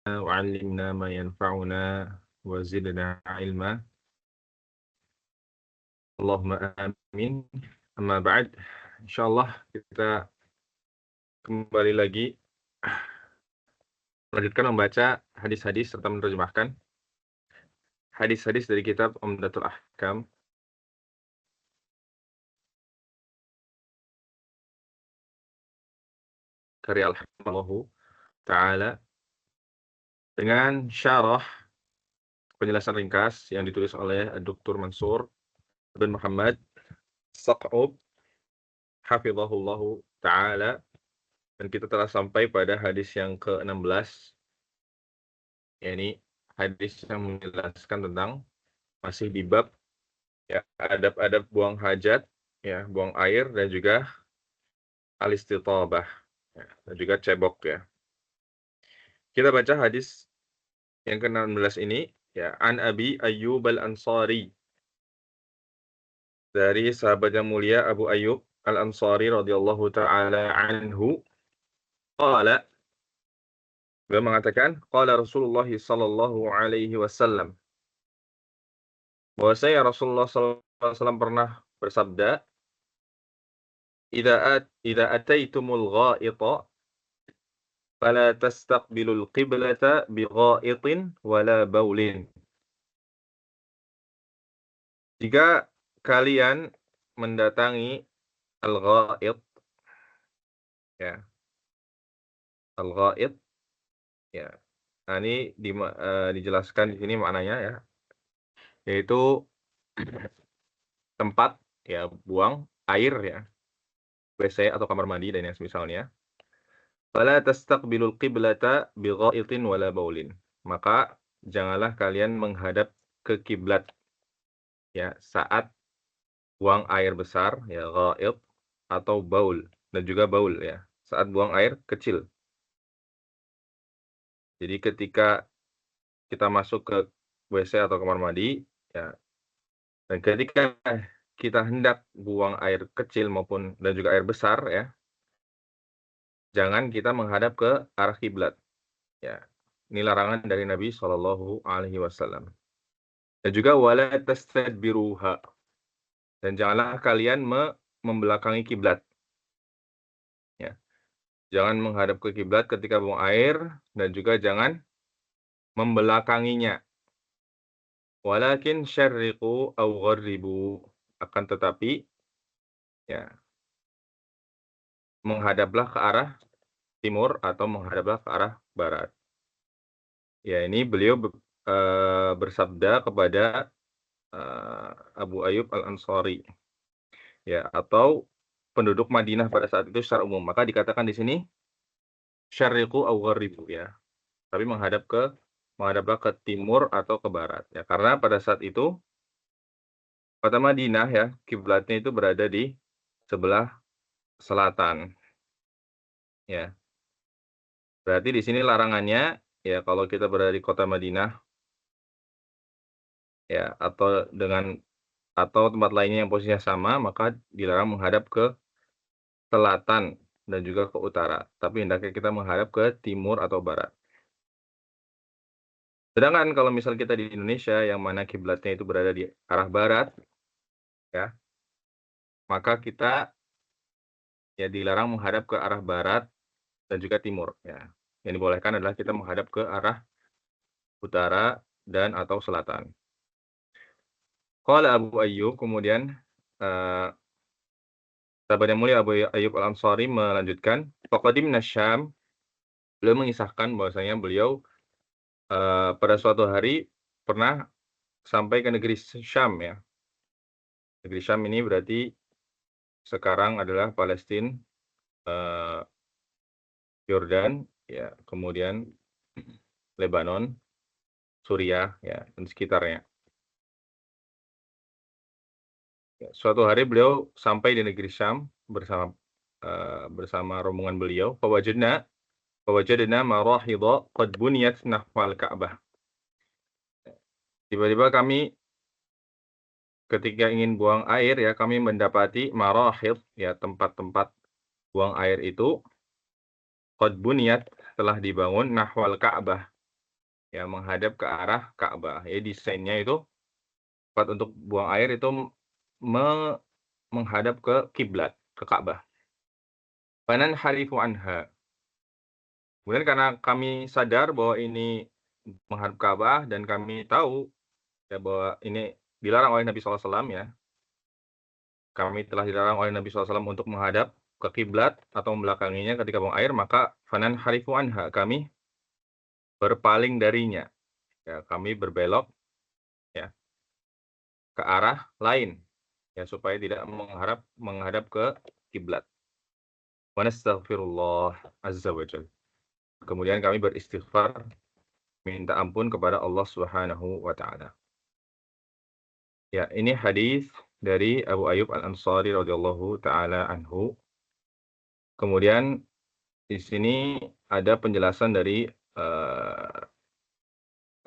وعلمنا ما ينفعنا وزدنا علما Allahumma amin. Amma ba'd. Insyaallah kita kembali lagi melanjutkan membaca hadis-hadis serta menerjemahkan hadis-hadis dari kitab Umdatul Ahkam karya Al-Hafidh Ta'ala dengan syarah penjelasan ringkas yang ditulis oleh Dr. Mansur bin Muhammad Saq'ub hafizahullahu Ta'ala, dan kita telah sampai pada hadis yang ke-16, yakni hadis yang menjelaskan tentang masih di bab ya adab-adab buang hajat, ya buang air, dan juga al-istithabah, ya, dan juga cebok ya. Kita baca hadis yang ke-16 ini ya, an Abi Ayyub Al-Ansari, dari sahabat yang mulia Abu Ayyub Al-Ansari radhiyallahu taala anhu, qala, beliau mengatakan, qala Rasulullah sallallahu alaihi wasallam, bahwasanya Rasulullah sallallahu alaihi wasallam pernah bersabda, idza ataitumul gha'ita fala tastaqbilul qiblata bigha'itin wala baulin. Jika kalian mendatangi al-gha'it, ya, al-gha'it, ya. Nah, ini dijelaskan di sini maknanya ya, yaitu tempat ya buang air ya, WC atau kamar mandi dan yang semisalnya. Fala tastaqbilul qiblata bigha'itin wala baulin. Maka janganlah kalian menghadap ke kiblat ya saat buang air besar ya, gha'it, atau baul, dan juga baul ya saat buang air kecil. Jadi ketika kita masuk ke WC atau kamar mandi ya, dan ketika kita hendak buang air kecil maupun dan juga air besar ya, jangan kita menghadap ke arah kiblat ya. Ini larangan dari Nabi Shallallahu alaihi wasallam. Dan juga wala tastadbiruha, dan janganlah kalian membelakangi kiblat ya. Jangan menghadap ke kiblat ketika buang air, dan juga jangan membelakanginya. Walakin syarriqu aw gharribu, akan tetapi ya menghadaplah ke arah timur atau menghadaplah ke arah barat. Ya, ini beliau bersabda kepada Abu Ayyub Al-Ansari ya, atau penduduk Madinah pada saat itu secara umum. Maka dikatakan di sini syarriqu aw gharribu ya. Tapi menghadaplah ke timur atau ke barat ya, karena pada saat itu kota Madinah ya, kiblatnya itu berada di sebelah selatan ya. Berarti di sini larangannya ya, kalau kita berada di kota Madinah ya, atau tempat lainnya yang posisinya sama, maka dilarang menghadap ke selatan dan juga ke utara, tapi hendaknya kita menghadap ke timur atau barat. Sedangkan kalau misal kita di Indonesia yang mana kiblatnya itu berada di arah barat ya, maka kita ya dilarang menghadap ke arah barat dan juga timur ya. Yang dibolehkan adalah kita menghadap ke arah utara dan atau selatan. Qala Abu Ayyub, kemudian sahabat yang mulia Abu Ayyub Al-Ansari melanjutkan, faqadimna Syam, beliau mengisahkan bahwasanya beliau pada suatu hari pernah sampai ke negeri Syam ya. Negeri Syam ini berarti sekarang adalah Palestina, Yordan ya, kemudian Lebanon, Suriah ya, dan sekitarnya. Ya, suatu hari beliau sampai di negeri Syam bersama rombongan beliau. Fawajadna marahidha qad buniyat nahwal Ka'bah. Tiba-tiba kami ketika ingin buang air ya, kami mendapati marahid ya, tempat-tempat buang air itu qad buniyat, telah dibangun nahwal Ka'bah ya menghadap ke arah Ka'bah. Ya desainnya itu tempat untuk buang air itu me menghadap ke kiblat, ke Ka'bah. Fananharifu anha. Kemudian karena kami sadar bahwa ini menghadap Ka'bah dan kami tahu ya bahwa ini dilarang oleh Nabi SAW ya. Kami telah dilarang oleh Nabi SAW untuk menghadap ke kiblat atau membelakanginya ketika buang air, maka fananharifu anha. Kami berpaling darinya. Ya, kami berbelok ya ke arah lain ya supaya tidak menghadap ke kiblat. Wa nastaghfirullah azza wa jalla. Kemudian kami beristighfar, minta ampun kepada Allah Subhanahu wa taala. Ya, ini hadis dari Abu Ayyub Al-Ansari radhiyallahu taala anhu. Kemudian di sini ada penjelasan dari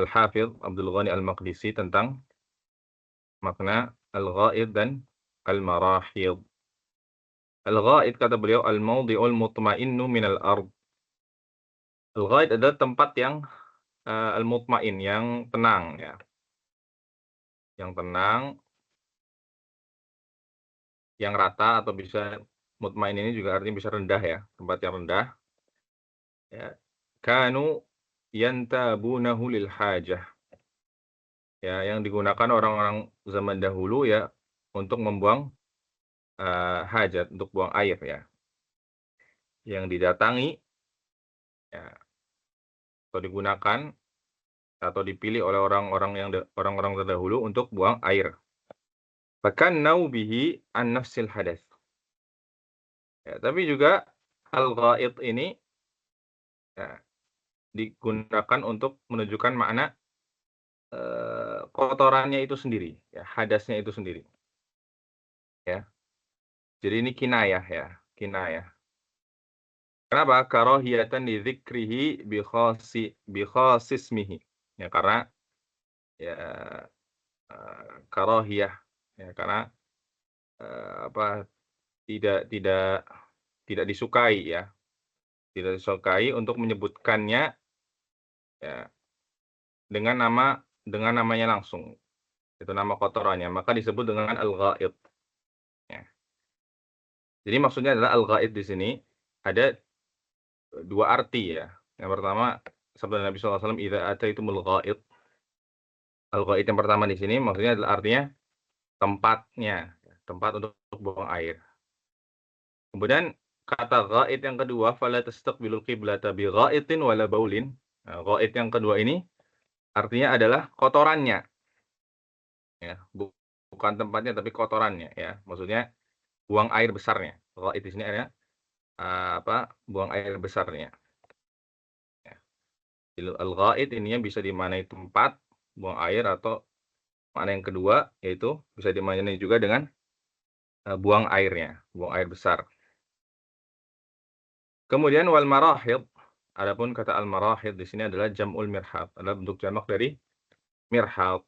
Al-Hafidz Abdul Ghani Al-Maqdisi tentang makna al-ghaid dan al-marahid. Al-ghaid kata beliau al-mawdi'ul mutma'innu minal ard. Al-ghaid adalah tempat yang al-mutma'in, yang tenang ya. Yang tenang, yang rata atau bisa mutmain ini juga artinya bisa rendah ya, tempat yang rendah. Ya. Kanu yantabunahu lil hajah. Ya, yang digunakan orang-orang zaman dahulu ya untuk membuang hajat, untuk buang air ya. Yang didatangi ya atau digunakan atau dipilih oleh orang-orang terdahulu untuk buang air. Fakannau bihi an nafsil hadas. Ya, tapi juga al-ghaid ini ya, digunakan untuk menunjukkan makna kotorannya itu sendiri, ya, hadasnya itu sendiri, ya. Jadi ini kinayah ya, kinayah. Kenapa? Karahiyatan li dzikrihi bi khasismihi. Ya karena ya karahiyah ya karena apa tidak tidak disukai ya, tidak disukai untuk menyebutkannya ya dengan namanya langsung. Itu nama kotorannya, maka disebut dengan al-ghaid. Ya. Jadi maksudnya adalah al-ghaid di sini ada dua arti ya. Yang pertama, sabda Nabi SAW, "Idza ataitumul ghaid." Al-ghaid yang pertama di sini maksudnya adalah artinya tempatnya, tempat untuk buang air. Kemudian kata ghaid yang kedua, "Fala tastaqbilul qiblata bi ghaidin wala baulin." Nah, ghaid yang kedua ini artinya adalah kotorannya. Ya, bukan tempatnya tapi kotorannya ya. Maksudnya buang air besarnya. Ghaid di sini adalah buang air besarnya. Ya. Al-ghaid ininya bisa dimaknai tempat buang air atau makna yang kedua yaitu bisa dimaknai juga dengan buang airnya, buang air besar. Kemudian wal marahid, adapun kata al marahid di sini adalah jam'ul mirhad, adalah bentuk jamak dari mirhad.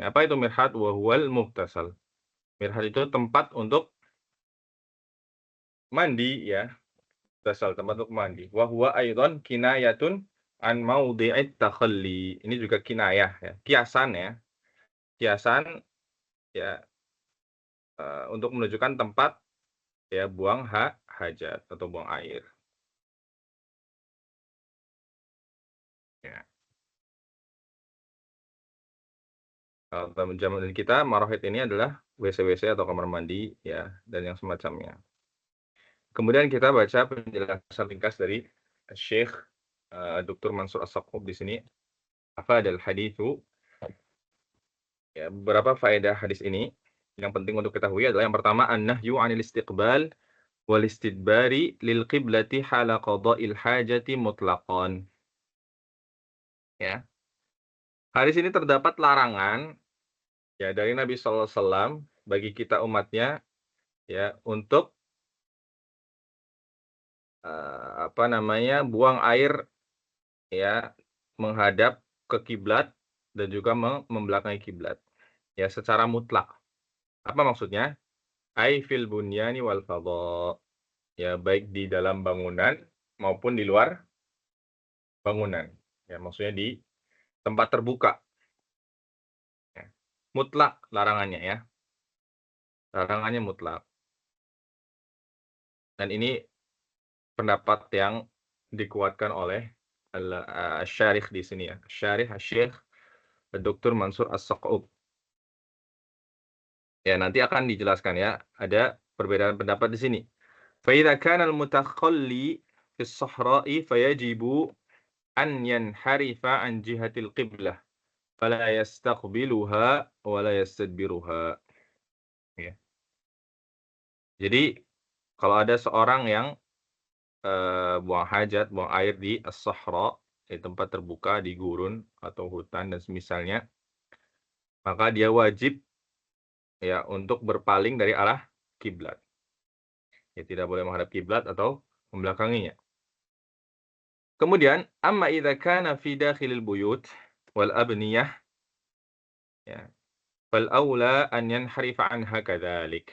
Nah, apa itu mirhad? Wa huwal mughtasal. Mirhad itu tempat untuk mandi ya, mughtasal tempat untuk mandi. Wa huwa aidan kinayatun an maudhi'it takhalli. Ini juga kinayah ya, kiasan ya. Kiasan ya untuk menunjukkan tempat ya buang hajat atau buang air. Ya. Kalau dalam zaman kita marahid ini adalah WC-WC atau kamar mandi ya dan yang semacamnya. Kemudian kita baca penjelasan ringkas dari Syekh Dr. Mansur As-Saqaf di sini. Afadal haditsu, ya, beberapa faedah hadis ini yang penting untuk ketahui adalah yang pertama an-nahyu 'anil istiqbal wal istidbari lil qiblati hala qada'il hajati mutlaqan. Ya. Hadis ini terdapat larangan ya dari Nabi sallallahu alaihi wasallam bagi kita umatnya ya untuk buang air ya menghadap ke kiblat dan juga membelakangi kiblat ya secara mutlak. Apa maksudnya? Ai fil bunyani wal fadha. Ya baik di dalam bangunan maupun di luar bangunan Ya, maksudnya di tempat terbuka. Ya. Mutlak larangannya ya. Larangannya mutlak. Dan ini pendapat yang dikuatkan oleh Syarikh di sini ya. Syarikh Syekh Dr. Mansur As-Saqub. Ya, nanti akan dijelaskan ya. Ada perbedaan pendapat di sini. فإذا كان المتخلي في الصحراء فيجب أن ينحرف عن جهة القبلة فلا يستقبلها ولا يستدبرها. Ya. Jadi kalau ada seorang yang buang hajat, buang air di as-sahra, di tempat terbuka, di gurun atau hutan dan semisalnya, maka dia wajib ya untuk berpaling dari arah kiblat. Ya, tidak boleh menghadap kiblat atau membelakanginya. Kemudian, amma idza kana fi dakhilil buyut wal abniyah, ya, fal aula an yanharifa anha kadzalik.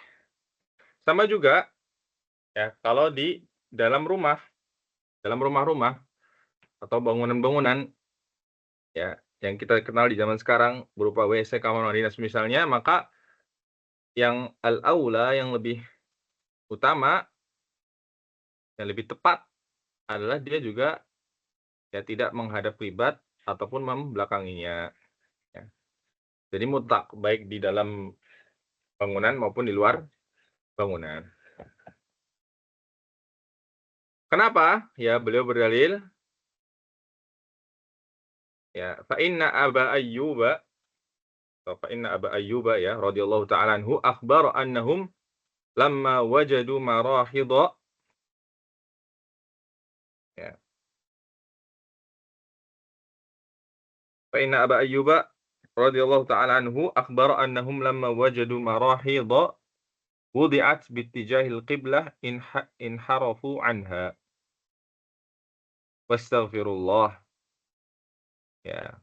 Sama juga ya kalau di dalam rumah-rumah atau bangunan-bangunan ya yang kita kenal di zaman sekarang berupa WC, kamar mandi dan semisalnya, maka yang al-aula, yang lebih utama, yang lebih tepat adalah dia juga ya tidak menghadap kiblat ataupun membelakanginya, ya. Jadi mutlak, baik di dalam bangunan maupun di luar bangunan. Kenapa? Ya, beliau berdalil, ya, fa inna Aba Ayyuba, atau fa inna Aba Ayyuba ya radhiyallahu ta'ala anhu akhbara annahum lamma wajadu marahidha, ya. Fa inna Aba Ayyuba radhiyallahu ta'ala anhu akhbara annahum lamma wajadu marahidha wudi'at bittijahil qiblah inharafu anha wastaghfirullah. Ya.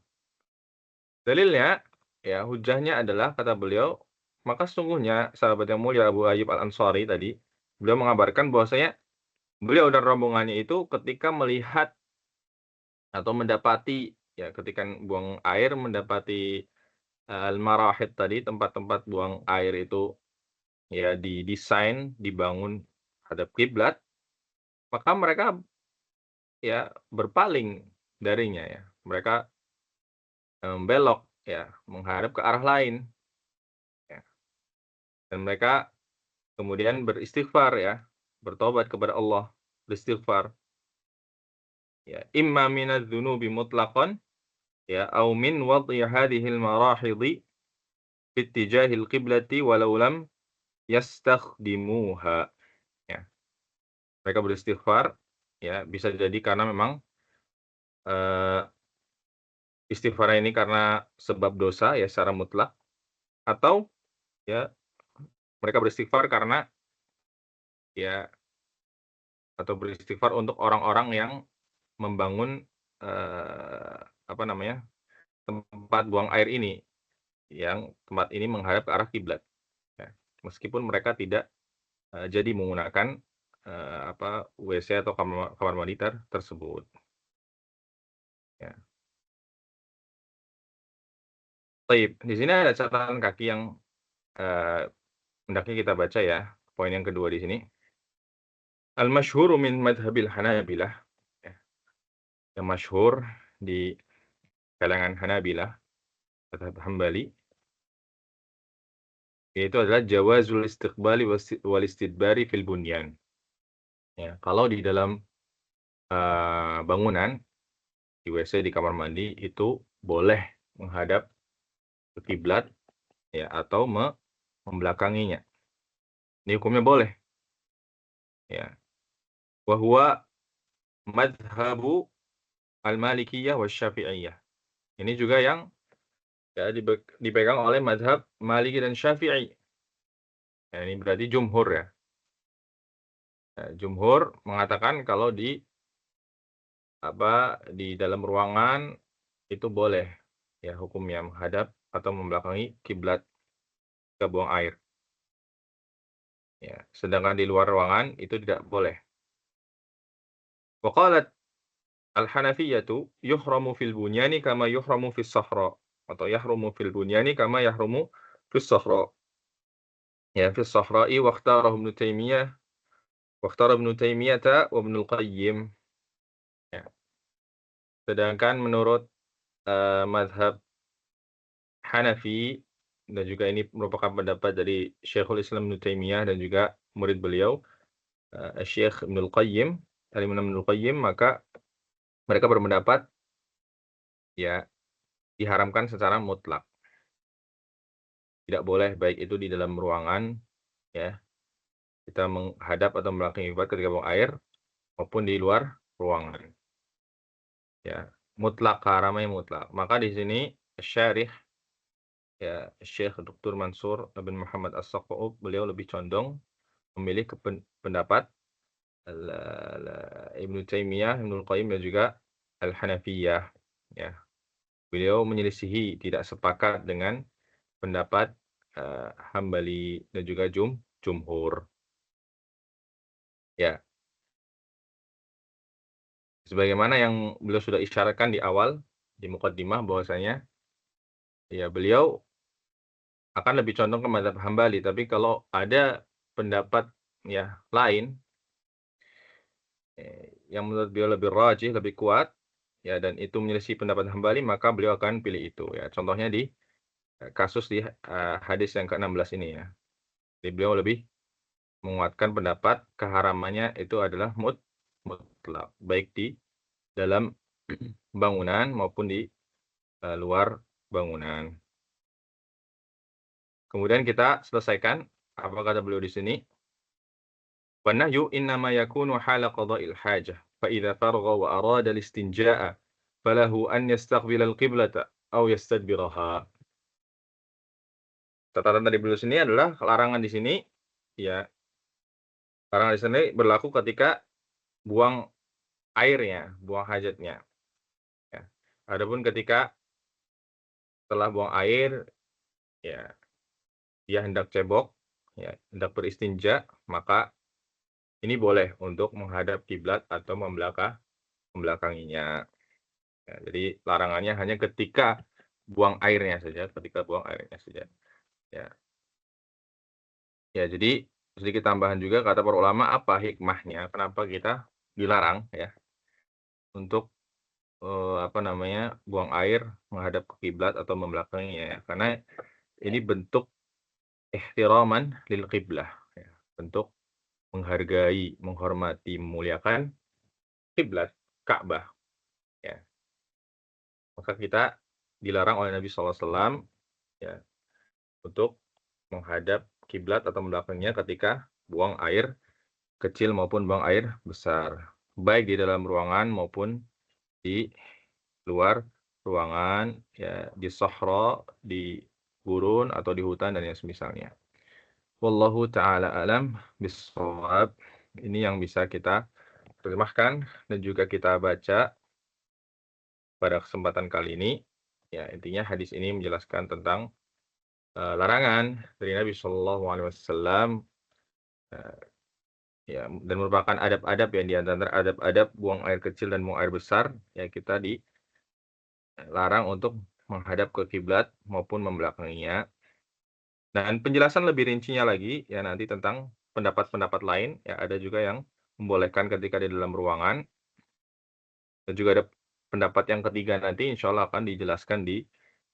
Dalilnya, ya hujahnya adalah kata beliau, maka sesungguhnya sahabat yang mulia Abu Ayyub Al-Ansari tadi, beliau mengabarkan bahwasanya beliau dan rombongannya itu ketika melihat atau mendapati ya ketika buang air mendapati al-marahid tadi, tempat-tempat buang air itu ya didesain, dibangun hadap kiblat, maka mereka ya berpaling darinya ya. Mereka belok ya, menghadap ke arah lain ya. Dan mereka kemudian beristighfar ya, bertobat kepada Allah, beristighfar. Ya, imma minadz-dzunubi mutlaqan ya au min wad'i hadhihi al-marahidhi fi ittijahil qiblati walau lam yastakhdimuha. Ya, mereka beristighfar ya bisa jadi karena memang eh, istighfar ini karena sebab dosa ya secara mutlak, atau ya mereka beristighfar karena ya atau beristighfar untuk orang-orang yang membangun apa namanya, tempat buang air ini, yang tempat ini menghadap ke arah kiblat, ya. Meskipun mereka tidak jadi menggunakan apa WC atau kamar kamar mandi tersebut, ya. Baik, di sini ada catatan kaki yang eee, hendaknya kita baca ya, poin yang kedua di sini. Al-masyhuru min madhabil Hanabilah, ya, yang masyhur di kalangan Hanabilah, mazhab Hambali, yaitu adalah jawazul istiqbali wal istidbari fil bunyan. Ya, kalau di dalam bangunan, di WC, di kamar mandi itu boleh menghadap ke kiblat ya atau membelakanginya. Ini hukumnya boleh, ya. Wa huwa madhhabu al-Malikiyah wasy-Syafi'iyah. Ini juga yang ya dipegang oleh mazhab Maliki dan Syafi'i. Ya, ini berarti jumhur ya. Ya, jumhur mengatakan kalau di apa di dalam ruangan itu boleh ya hukumnya menghadap atau membelakangi kiblat ke buang air. Ya, sedangkan di luar ruangan itu tidak boleh. Wa qalat Al-Hanafiyatu yuhramu fil bunyani kama yuhramu fis sahra, atau yahrumu fil bunyani kama yahrumu fis sahra. Ya, fis sahra'i wakhtarahu Ibnu Taimiyah wakhtara Ibnu Taimiyata wa Ibnul Qayyim. Ya, sedangkan menurut, mazhab Hanafi, dan juga ini merupakan pendapat dari Syekhul Islam Ibnu Taimiyah dan juga murid beliau, Syekh Ibnul Qayyim, Al-Imam Ibnul Qayyim, maka mereka berpendapat, ya, diharamkan secara mutlak. Tidak boleh baik itu di dalam ruangan, ya, kita menghadap atau membelakangi kiblat ketika buang air, maupun di luar ruangan. Ya, mutlak, keharamannya mutlak. Maka di sini syarih, ya, Syekh Dr. Mansur bin Muhammad As-Saqaf, beliau lebih condong memilih ke pendapat Ibnu Taimiyah, Ibnul Qayyim, dan juga Al-Hanafiyah. Ya. Beliau menyelisihi, tidak sepakat dengan pendapat Hambali dan juga jumhur. Ya. Sebagaimana yang beliau sudah isyaratkan di awal, di muqaddimah, bahwasanya ya beliau akan lebih condong ke mazhab Hambali, tapi kalau ada pendapat, ya, lain, yang menurut beliau lebih rajih, lebih kuat, ya, dan itu menyelisih pendapat Hambali, maka beliau akan pilih itu, ya. Contohnya di kasus di hadis yang ke-16 ini, ya. Jadi beliau lebih menguatkan pendapat keharamannya itu adalah mutlak, baik di dalam bangunan maupun di luar bangunan. Kemudian kita selesaikan apa kata beliau di sini. "Wan-nahyu innama yakunu hala qada'il hajah, fa idza faragha wa arada al-istinjaa'a falahu an yastaqbila al-qiblata aw yastadbiraha." Catatan dari beliau sini adalah larangan di sini, ya, larangan di sini berlaku ketika buang airnya, buang hajatnya, ya. Adapun ketika setelah buang air, ya, dia hendak cebok, ya, hendak beristinja, maka ini boleh untuk menghadap kiblat atau membelakanginya. Ya, jadi larangannya hanya ketika buang airnya saja, ketika buang airnya saja. Ya. Ya, jadi sedikit tambahan juga, kata para ulama, apa hikmahnya, kenapa kita dilarang, ya, untuk, apa namanya, buang air menghadap ke kiblat atau membelakanginya, ya. Karena ini bentuk ihtiraman lil qiblah, ya, bentuk menghargai, menghormati, memuliakan kiblat, Ka'bah, ya. Maka kita dilarang oleh Nabi SAW, ya, untuk menghadap kiblat atau membelakanginya ketika buang air kecil maupun buang air besar, baik di dalam ruangan maupun di luar ruangan, ya, di sahra, di gurun atau di hutan dan yang semisalnya. Wallahu ta'ala alam bissawab. Ini yang bisa kita terjemahkan dan juga kita baca pada kesempatan kali ini. Ya, intinya hadis ini menjelaskan tentang larangan dari Nabi Shallallahu Alaihi Wasallam, ya, dan merupakan adab-adab yang di antara adab-adab buang air kecil dan buang air besar, ya, kita dilarang untuk menghadap ke kiblat maupun membelakanginya. Dan penjelasan lebih rincinya lagi, ya, nanti tentang pendapat-pendapat lain, ya, ada juga yang membolehkan ketika di dalam ruangan, dan juga ada pendapat yang ketiga nanti insya Allah akan dijelaskan di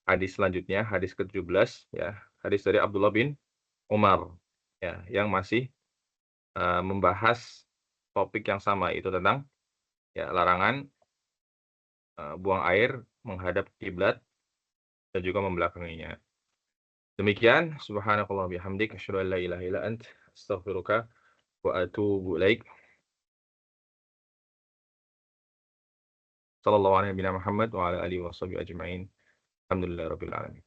hadis selanjutnya, hadis ke-17, ya, hadis dari Abdullah bin Umar, ya, yang masih membahas topik yang sama, itu tentang, ya, larangan buang air menghadap kiblat dan juga membelakanginya. Demikian, subhanakallah bihamdik, asyhadu an la ilaha illa ant, astaghfiruka wa atubu ilaik. Sallallahu alaihi wa Muhammad wa ala alihi wa sahbihi ajma'in. Alhamdulillahirabbil alamin.